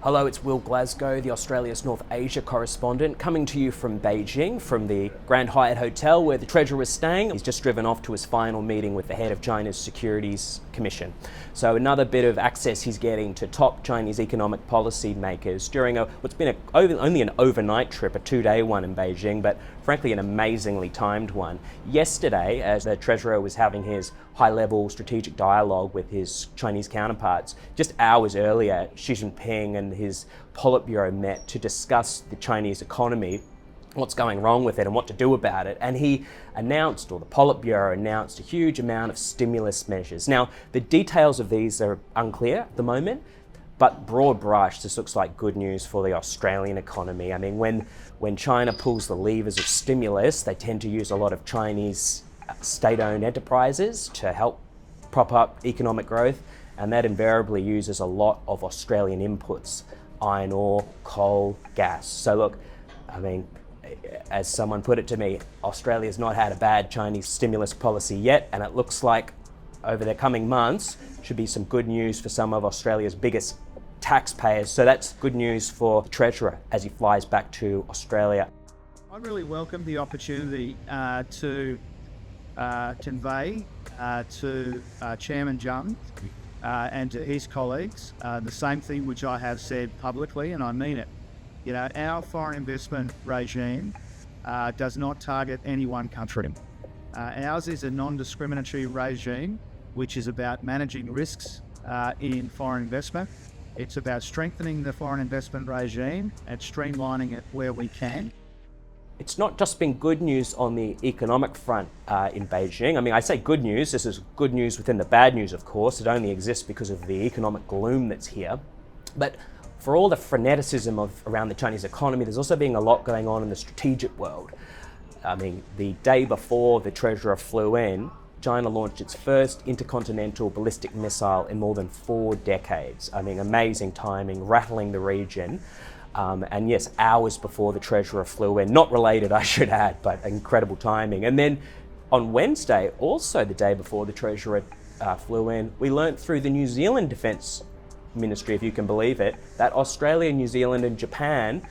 Hello, it's Will Glasgow, the Australia's North Asia correspondent, coming to you from Beijing, from the Grand Hyatt Hotel where the Treasurer is staying. He's just driven off to his final meeting with the head of China's Securities Commission. So another bit of access he's getting to top Chinese economic policy makers during what's been only an overnight trip, a two-day one in Beijing, but frankly an amazingly timed one. Yesterday, as the Treasurer was having his high-level strategic dialogue with his Chinese counterparts, just hours earlier, Xi Jinping and his Politburo met to discuss the Chinese economy, what's going wrong with it and what to do about it. And he announced, or the Politburo announced, a huge amount of stimulus measures. Now, the details of these are unclear at the moment, but broad brush, this looks like good news for the Australian economy. I mean, when China pulls the levers of stimulus, they tend to use a lot of Chinese state-owned enterprises to help prop up economic growth, and that invariably uses a lot of Australian inputs: iron ore, coal, gas. So look, I mean, as someone put it to me, Australia's not had a bad Chinese stimulus policy yet, and it looks like over the coming months should be some good news for some of Australia's biggest taxpayers. So that's good news for the Treasurer as he flies back to Australia. I really welcome the opportunity to convey to Chairman Zheng and to his colleagues the same thing which I have said publicly, and I mean it. You know, our foreign investment regime does not target any one country. Ours is a non-discriminatory regime which is about managing risks in foreign investment. It's about strengthening the foreign investment regime and streamlining it where we can. It's not just been good news on the economic front in Beijing. I mean, I say good news, this is good news within the bad news, of course. It only exists because of the economic gloom that's here. But for all the freneticism around the Chinese economy, there's also been a lot going on in the strategic world. I mean, the day before the Treasurer flew in, China launched its first intercontinental ballistic missile in more than 4 decades. I mean, amazing timing, rattling the region. And yes, hours before the Treasurer flew in, not related I should add, but incredible timing. And then on Wednesday, also the day before the Treasurer flew in, we learnt through the New Zealand Defence Ministry, if you can believe it, that Australia, New Zealand and Japan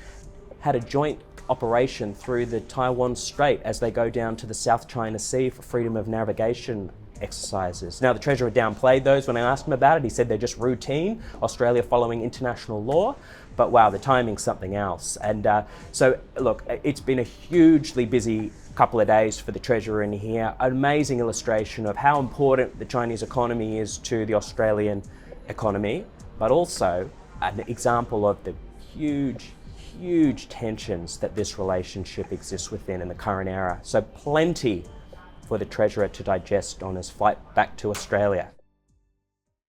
had a joint operation through the Taiwan Strait as they go down to the South China Sea for freedom of navigation exercises. Now, the Treasurer downplayed those when I asked him about it. He said they're just routine, Australia following international law. But wow, the timing's something else. And so look, it's been a hugely busy couple of days for the Treasurer in here. An amazing illustration of how important the Chinese economy is to the Australian economy, but also an example of the huge tensions that this relationship exists within in the current era. So plenty for the Treasurer to digest on his flight back to Australia.